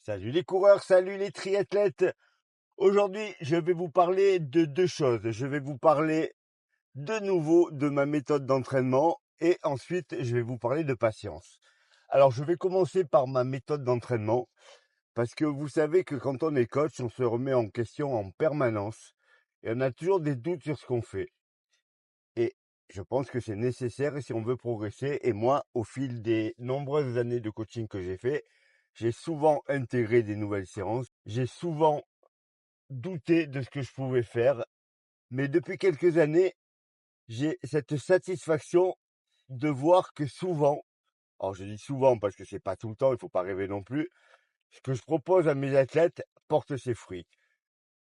Salut les coureurs, salut les triathlètes. Aujourd'hui, je vais vous parler de deux choses. Je vais vous parler de nouveau de ma méthode d'entraînement et ensuite, je vais vous parler de patience. Alors, je vais commencer par ma méthode d'entraînement parce que vous savez que quand on est coach, on se remet en question en permanence et on a toujours des doutes sur ce qu'on fait. Et je pense que c'est nécessaire si on veut progresser. Et moi, au fil des nombreuses années de coaching que j'ai fait, j'ai souvent intégré des nouvelles séances. J'ai souvent douté de ce que je pouvais faire. Mais depuis quelques années, j'ai cette satisfaction de voir que souvent, alors je dis souvent parce que c'est pas tout le temps, il faut pas rêver non plus, ce que je propose à mes athlètes porte ses fruits.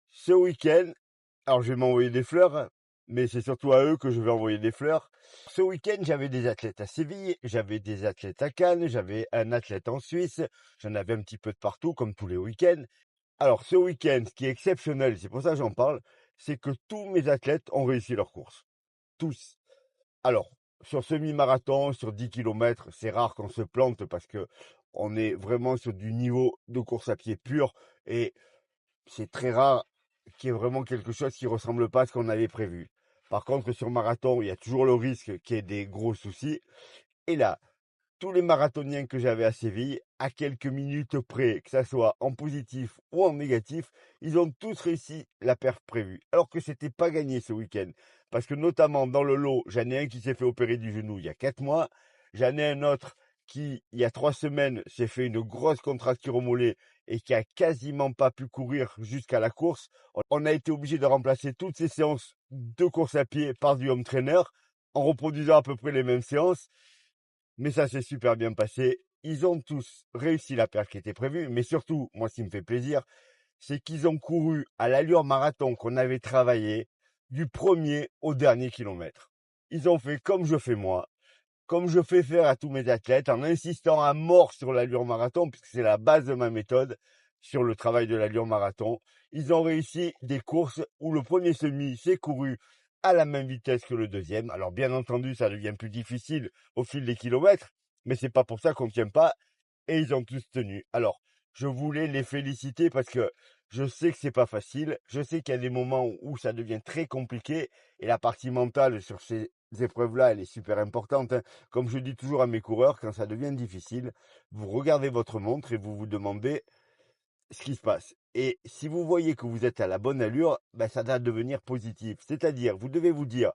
Ce week-end, alors je vais m'envoyer des fleurs, hein, mais c'est surtout à eux que je vais envoyer des fleurs. Ce week-end, j'avais des athlètes à Séville, j'avais des athlètes à Cannes, j'avais un athlète en Suisse, j'en avais un petit peu de partout, comme tous les week-ends. Alors ce week-end, ce qui est exceptionnel, c'est pour ça que j'en parle, c'est que tous mes athlètes ont réussi leur course. Tous. Alors, sur semi-marathon, sur 10 km, c'est rare qu'on se plante parce que on est vraiment sur du niveau de course à pied pur et c'est très rare qu'il y ait vraiment quelque chose qui ressemble pas à ce qu'on avait prévu. Par contre, sur marathon, il y a toujours le risque qu'il y ait des gros soucis. Et là, tous les marathoniens que j'avais à Séville, à quelques minutes près, que ça soit en positif ou en négatif, ils ont tous réussi la perf prévue. Alors que c'était pas gagné ce week-end. Parce que notamment dans le lot, j'en ai un qui s'est fait opérer du genou il y a 4 mois. J'en ai un autre qui, il y a 3 semaines, s'est fait une grosse contracture au mollet et qui a quasiment pas pu courir jusqu'à la course. On a été obligé de remplacer toutes ces séances de course à pied par du home trainer en reproduisant à peu près les mêmes séances. Mais ça s'est super bien passé. Ils ont tous réussi la perf qui était prévue. Mais surtout, moi, ce qui me fait plaisir, c'est qu'ils ont couru à l'allure marathon qu'on avait travaillé du premier au dernier kilomètre. Ils ont fait comme je fais moi, comme je fais faire à tous mes athlètes, en insistant à mort sur l'allure marathon, puisque c'est la base de ma méthode, sur le travail de l'allure marathon. Ils ont réussi des courses où le premier semi s'est couru à la même vitesse que le deuxième. Alors bien entendu, ça devient plus difficile au fil des kilomètres, mais c'est pas pour ça qu'on ne tient pas, et ils ont tous tenu. Alors, je voulais les féliciter parce que je sais que c'est pas facile, je sais qu'il y a des moments où ça devient très compliqué, et la partie mentale sur ces épreuves-là, elle est super importante, hein. Comme je dis toujours à mes coureurs, quand ça devient difficile, vous regardez votre montre et vous vous demandez ce qui se passe. Et si vous voyez que vous êtes à la bonne allure, ben ça va devenir positif. C'est-à-dire, vous devez vous dire,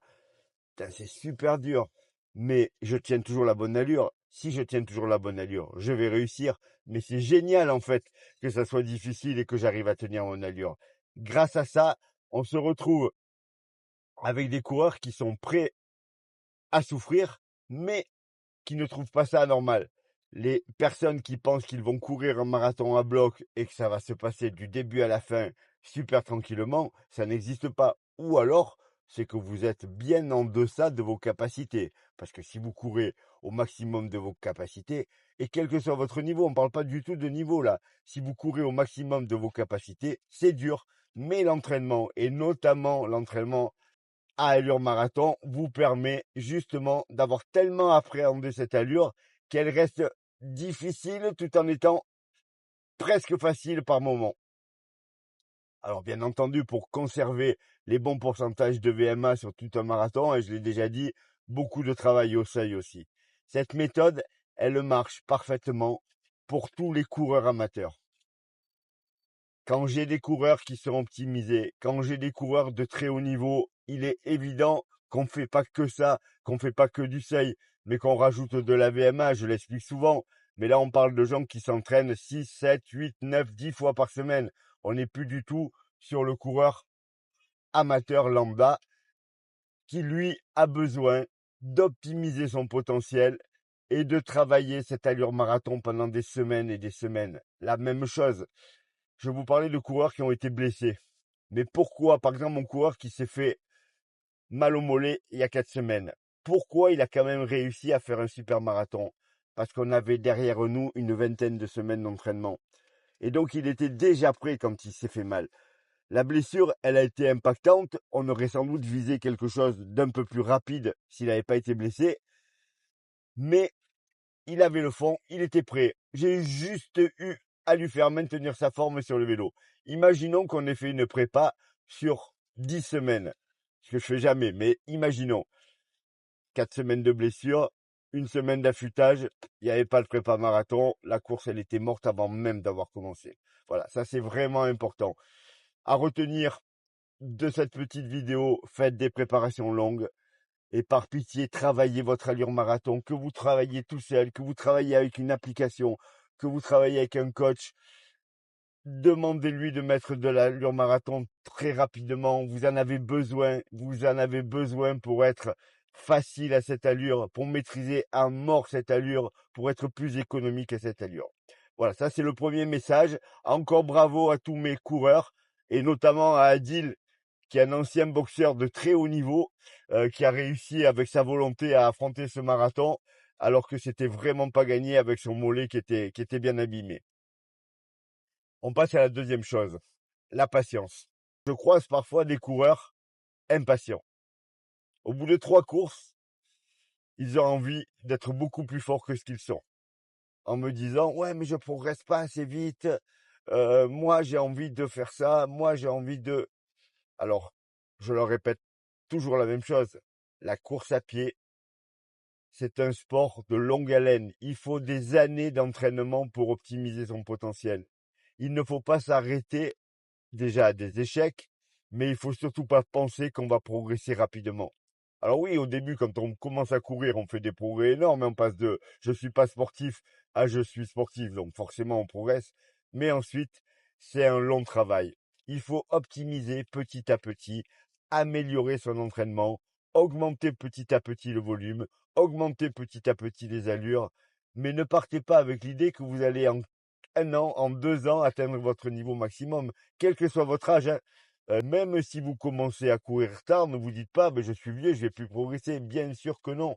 putain, c'est super dur, mais je tiens toujours la bonne allure. Si je tiens toujours la bonne allure, je vais réussir. Mais c'est génial, en fait, que ça soit difficile et que j'arrive à tenir mon allure. Grâce à ça, on se retrouve avec des coureurs qui sont prêts à souffrir, mais qui ne trouvent pas ça anormal. Les personnes qui pensent qu'ils vont courir un marathon à bloc et que ça va se passer du début à la fin super tranquillement, ça n'existe pas. Ou alors, c'est que vous êtes bien en deçà de vos capacités. Parce que si vous courez au maximum de vos capacités, et quel que soit votre niveau, on ne parle pas du tout de niveau là, si vous courez au maximum de vos capacités, c'est dur. Mais l'entraînement, et notamment l'entraînement à allure marathon, vous permet justement d'avoir tellement appréhendé cette allure qu'elle reste difficile tout en étant presque facile par moment. Alors bien entendu, pour conserver les bons pourcentages de VMA sur tout un marathon, et je l'ai déjà dit, beaucoup de travail au seuil aussi. Cette méthode, elle marche parfaitement pour tous les coureurs amateurs. Quand j'ai des coureurs qui sont optimisés, quand j'ai des coureurs de très haut niveau, il est évident qu'on ne fait pas que ça, qu'on ne fait pas que du seuil, mais qu'on rajoute de la VMA, je l'explique souvent. Mais là, on parle de gens qui s'entraînent 6, 7, 8, 9, 10 fois par semaine. On n'est plus du tout sur le coureur amateur lambda qui, lui, a besoin d'optimiser son potentiel et de travailler cette allure marathon pendant des semaines et des semaines. La même chose. Je vous parlais de coureurs qui ont été blessés. Mais pourquoi, par exemple, mon coureur qui s'est fait mal au mollet il y a 4 semaines, pourquoi il a quand même réussi à faire un super marathon? Parce qu'on avait derrière nous une vingtaine de semaines d'entraînement. Et donc, il était déjà prêt quand il s'est fait mal. La blessure, elle a été impactante. On aurait sans doute visé quelque chose d'un peu plus rapide s'il n'avait pas été blessé. Mais il avait le fond, il était prêt. J'ai juste eu à lui faire maintenir sa forme sur le vélo. Imaginons qu'on ait fait une prépa sur 10 semaines, ce que je fais jamais, mais imaginons 4 semaines de blessure, une semaine d'affûtage, il n'y avait pas de prépa marathon, la course elle était morte avant même d'avoir commencé. Voilà, ça c'est vraiment important. À retenir de cette petite vidéo, faites des préparations longues et par pitié, travaillez votre allure marathon, que vous travaillez tout seul, que vous travaillez avec une application, que vous travaillez avec un coach. Demandez-lui de mettre de l'allure marathon très rapidement. Vous en avez besoin. Vous en avez besoin pour être facile à cette allure, pour maîtriser à mort cette allure, pour être plus économique à cette allure. Voilà, ça c'est le premier message. Encore bravo à tous mes coureurs et notamment à Adil, qui est un ancien boxeur de très haut niveau, qui a réussi avec sa volonté à affronter ce marathon, alors que c'était vraiment pas gagné avec son mollet qui était bien abîmé. On passe à la deuxième chose, la patience. Je croise parfois des coureurs impatients. Au bout de 3 courses, ils ont envie d'être beaucoup plus forts que ce qu'ils sont. En me disant, ouais, mais je progresse pas assez vite. Moi, j'ai envie de faire ça. Moi, j'ai envie de... Alors, je leur répète toujours la même chose. La course à pied, c'est un sport de longue haleine. Il faut des années d'entraînement pour optimiser son potentiel. Il ne faut pas s'arrêter déjà des échecs, mais il faut surtout pas penser qu'on va progresser rapidement. Alors oui, au début, quand on commence à courir, on fait des progrès énormes. On passe de je suis pas sportif à je suis sportif, donc forcément on progresse. Mais ensuite, c'est un long travail. Il faut optimiser petit à petit, améliorer son entraînement, augmenter petit à petit le volume, augmenter petit à petit les allures, mais ne partez pas avec l'idée que vous allez en 1 an, en 2 ans, atteindre votre niveau maximum, quel que soit votre âge, hein. Même si vous commencez à courir tard, ne vous dites pas, je suis vieux, je vais plus progresser. Bien sûr que non.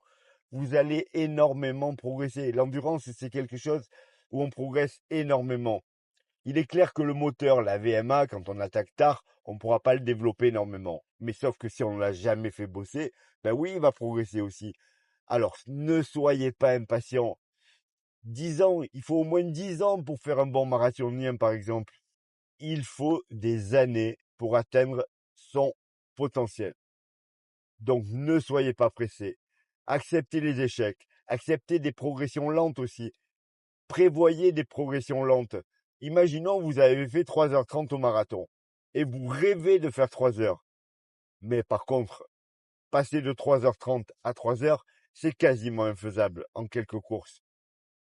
Vous allez énormément progresser. L'endurance, c'est quelque chose où on progresse énormément. Il est clair que le moteur, la VMA, quand on attaque tard, on ne pourra pas le développer énormément. Mais sauf que si on ne l'a jamais fait bosser, ben oui, il va progresser aussi. Alors, ne soyez pas impatient. 10 ans, il faut au moins 10 ans pour faire un bon marathonien, par exemple. Il faut des années pour atteindre son potentiel. Donc, ne soyez pas pressés. Acceptez les échecs. Acceptez des progressions lentes aussi. Prévoyez des progressions lentes. Imaginons, vous avez fait 3h30 au marathon et vous rêvez de faire 3 heures. Mais par contre, passer de 3h30 à 3 heures, c'est quasiment infaisable en quelques courses.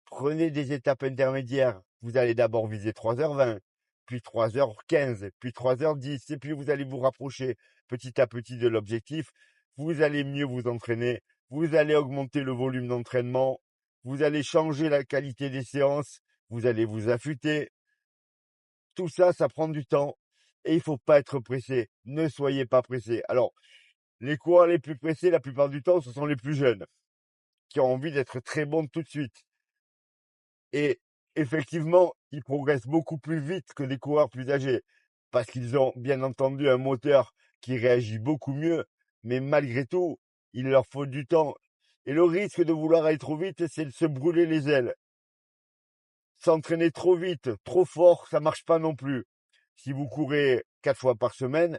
Prenez des étapes intermédiaires. Vous allez d'abord viser 3h20, puis 3h15, puis 3h10, et puis vous allez vous rapprocher petit à petit de l'objectif. Vous allez mieux vous entraîner, vous allez augmenter le volume d'entraînement, vous allez changer la qualité des séances, vous allez vous affûter. Tout ça, ça prend du temps et il faut pas être pressé. Ne soyez pas pressé. Alors, les coureurs les plus pressés, la plupart du temps, ce sont les plus jeunes qui ont envie d'être très bons tout de suite. Et effectivement, ils progressent beaucoup plus vite que les coureurs plus âgés, parce qu'ils ont bien entendu un moteur qui réagit beaucoup mieux, mais malgré tout, il leur faut du temps. Et le risque de vouloir aller trop vite, c'est de se brûler les ailes. S'entraîner trop vite, trop fort, ça marche pas non plus. Si vous courez 4 fois par semaine,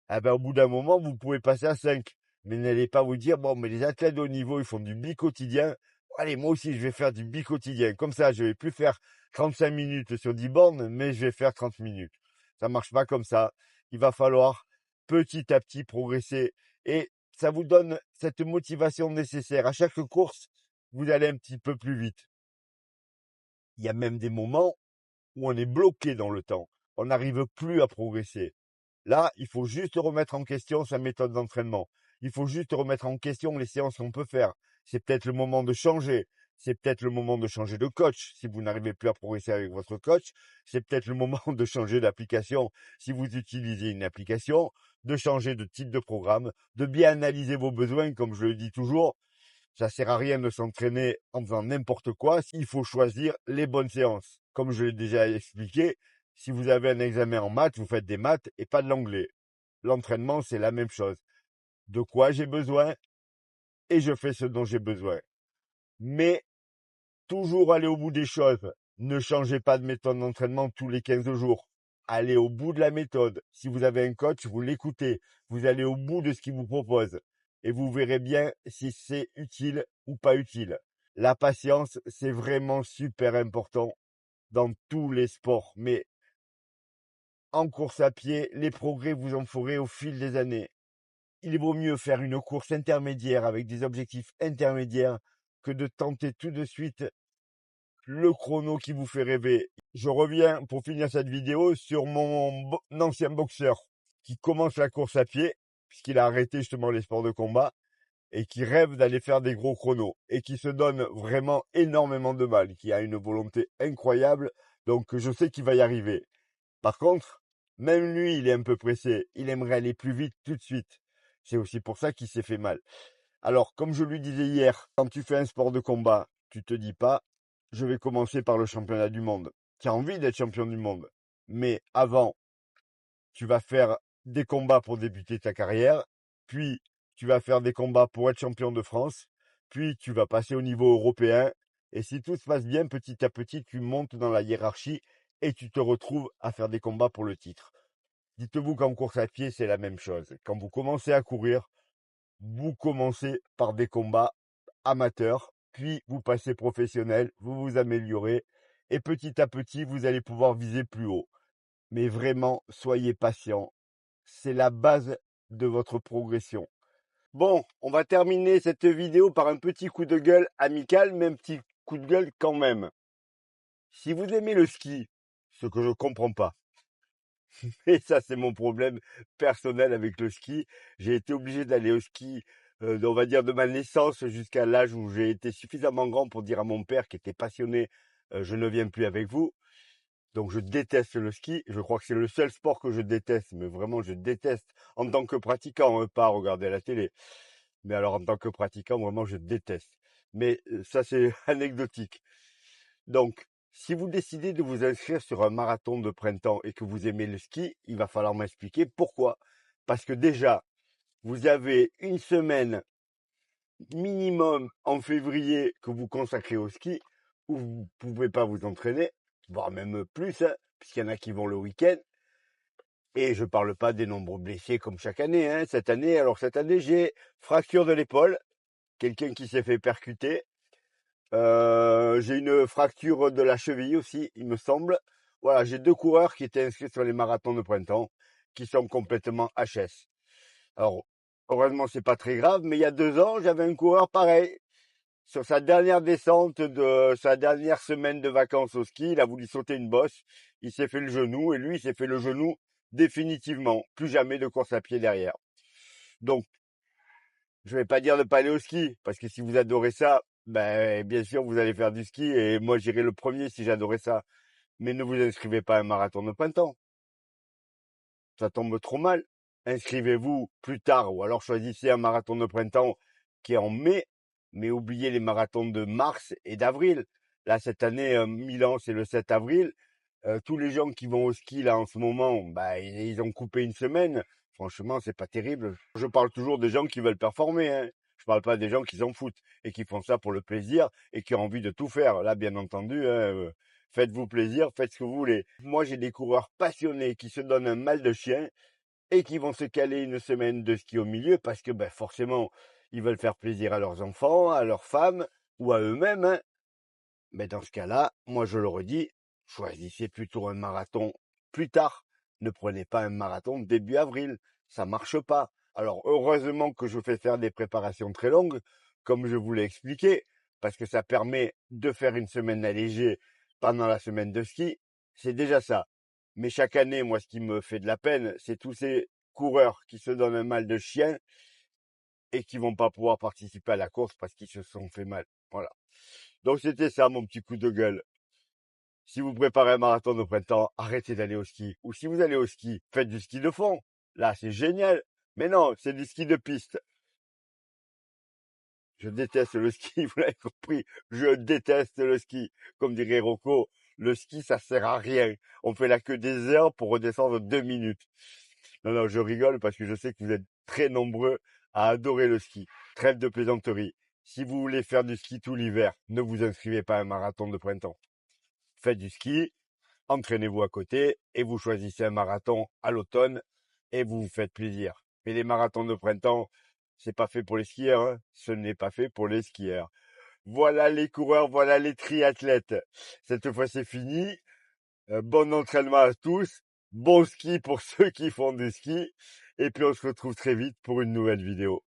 au bout d'un moment, vous pouvez passer à 5. Mais n'allez pas vous dire, bon, mais les athlètes de haut niveau, ils font du bi-quotidien. Allez, moi aussi, je vais faire du bi-quotidien. Comme ça, je vais plus faire 35 minutes sur 10 bornes, mais je vais faire 30 minutes. Ça marche pas comme ça. Il va falloir petit à petit progresser. Et ça vous donne cette motivation nécessaire. À chaque course, vous allez un petit peu plus vite. Il y a même des moments où on est bloqué dans le temps. On n'arrive plus à progresser. Là, il faut juste remettre en question sa méthode d'entraînement. Il faut juste remettre en question les séances qu'on peut faire. C'est peut-être le moment de changer. C'est peut-être le moment de changer de coach si vous n'arrivez plus à progresser avec votre coach. C'est peut-être le moment de changer d'application si vous utilisez une application, de changer de type de programme, de bien analyser vos besoins, comme je le dis toujours. Ça sert à rien de s'entraîner en faisant n'importe quoi. Il faut choisir les bonnes séances. Comme je l'ai déjà expliqué, si vous avez un examen en maths, vous faites des maths et pas de l'anglais. L'entraînement, c'est la même chose. De quoi j'ai besoin et je fais ce dont j'ai besoin. Mais toujours aller au bout des choses. Ne changez pas de méthode d'entraînement tous les 15 jours. Allez au bout de la méthode. Si vous avez un coach, vous l'écoutez. Vous allez au bout de ce qu'il vous propose. Et vous verrez bien si c'est utile ou pas utile. La patience, c'est vraiment super important dans tous les sports. Mais en course à pied, les progrès vous en ferez au fil des années. Il vaut mieux faire une course intermédiaire avec des objectifs intermédiaires que de tenter tout de suite le chrono qui vous fait rêver. Je reviens pour finir cette vidéo sur mon ancien boxeur qui commence la course à pied, puisqu'il a arrêté justement les sports de combat, et qui rêve d'aller faire des gros chronos, et qui se donne vraiment énormément de mal, qui a une volonté incroyable, donc je sais qu'il va y arriver. Par contre, même lui, il est un peu pressé, il aimerait aller plus vite tout de suite. C'est aussi pour ça qu'il s'est fait mal. Alors, comme je lui disais hier, quand tu fais un sport de combat, tu te dis pas, je vais commencer par le championnat du monde. Tu as envie d'être champion du monde. Mais avant, tu vas faire des combats pour débuter ta carrière, puis tu vas faire des combats pour être champion de France, puis tu vas passer au niveau européen. Et si tout se passe bien, petit à petit, tu montes dans la hiérarchie et tu te retrouves à faire des combats pour le titre. Dites-vous qu'en course à pied, c'est la même chose. Quand vous commencez à courir, vous commencez par des combats amateurs, puis vous passez professionnel, vous vous améliorez, et petit à petit, vous allez pouvoir viser plus haut. Mais vraiment, soyez patient. C'est la base de votre progression. Bon, on va terminer cette vidéo par un petit coup de gueule amical, mais un petit coup de gueule quand même. Si vous aimez le ski, ce que je comprends pas, et ça, c'est mon problème personnel avec le ski. J'ai été obligé d'aller au ski, on va dire de ma naissance jusqu'à l'âge où j'ai été suffisamment grand pour dire à mon père qui était passionné, je ne viens plus avec vous. Donc je déteste le ski. Je crois que c'est le seul sport que je déteste, mais vraiment je déteste en tant que pratiquant, pas à regarder la télé. Mais alors en tant que pratiquant, vraiment je déteste. Mais ça c'est anecdotique. Donc, si vous décidez de vous inscrire sur un marathon de printemps et que vous aimez le ski, il va falloir m'expliquer pourquoi. Parce que déjà, vous avez une semaine minimum en février que vous consacrez au ski, où vous ne pouvez pas vous entraîner, voire même plus, hein, puisqu'il y en a qui vont le week-end. Et je ne parle pas des nombreux blessés comme chaque année. Hein. Cette année, j'ai fracture de l'épaule, quelqu'un qui s'est fait percuter. J'ai une fracture de la cheville aussi, il me semble. Voilà, j'ai 2 coureurs qui étaient inscrits sur les marathons de printemps, qui sont complètement HS. Alors, heureusement, c'est pas très grave, mais il y a 2 ans, j'avais un coureur pareil. Sur sa dernière descente de sa dernière semaine de vacances au ski, il a voulu sauter une bosse. Il s'est fait le genou et lui, il s'est fait le genou définitivement. Plus jamais de course à pied derrière. Donc, je vais pas dire de pas aller au ski, parce que si vous adorez ça, ben, bien sûr, vous allez faire du ski et moi, j'irai le premier si j'adorais ça. Mais ne vous inscrivez pas à un marathon de printemps. Ça tombe trop mal. Inscrivez-vous plus tard ou alors choisissez un marathon de printemps qui est en mai, mais oubliez les marathons de mars et d'avril. Là, cette année, Milan, c'est le 7 avril. Tous les gens qui vont au ski là en ce moment, bah, ils ont coupé une semaine. Franchement, c'est pas terrible. Je parle toujours des gens qui veulent performer. Hein. Je parle pas des gens qui s'en foutent et qui font ça pour le plaisir et qui ont envie de tout faire. Là, bien entendu, hein, faites-vous plaisir, faites ce que vous voulez. Moi, j'ai des coureurs passionnés qui se donnent un mal de chien et qui vont se caler une semaine de ski au milieu parce que ben, forcément, ils veulent faire plaisir à leurs enfants, à leurs femmes ou à eux-mêmes. Hein. Mais dans ce cas-là, moi je le redis, choisissez plutôt un marathon plus tard. Ne prenez pas un marathon début avril. Ça marche pas. Alors heureusement que je fais faire des préparations très longues, comme je vous l'ai expliqué, parce que ça permet de faire une semaine allégée pendant la semaine de ski. C'est déjà ça. Mais chaque année, moi, ce qui me fait de la peine, c'est tous ces coureurs qui se donnent un mal de chien et qui vont pas pouvoir participer à la course parce qu'ils se sont fait mal. Voilà. Donc c'était ça mon petit coup de gueule. Si vous préparez un marathon de printemps, arrêtez d'aller au ski. Ou si vous allez au ski, faites du ski de fond. Là, c'est génial. Mais non, c'est du ski de piste. Je déteste le ski, vous l'avez compris. Je déteste le ski. Comme dirait Rocco, le ski, ça sert à rien. On fait la queue des heures pour redescendre 2 minutes. Non, non, je rigole parce que je sais que vous êtes très nombreux à adorer le ski. Trêve de plaisanterie. Si vous voulez faire du ski tout l'hiver, ne vous inscrivez pas à un marathon de printemps. faites du ski, entraînez-vous à côté et vous choisissez un marathon à l'automne et vous vous faites plaisir. Mais les marathons de printemps, c'est pas fait pour les skieurs, hein. Ce n'est pas fait pour les skieurs. Voilà les coureurs, voilà les triathlètes. Cette fois c'est fini. Bon entraînement à tous. Bon ski pour ceux qui font du ski. Et puis on se retrouve très vite pour une nouvelle vidéo.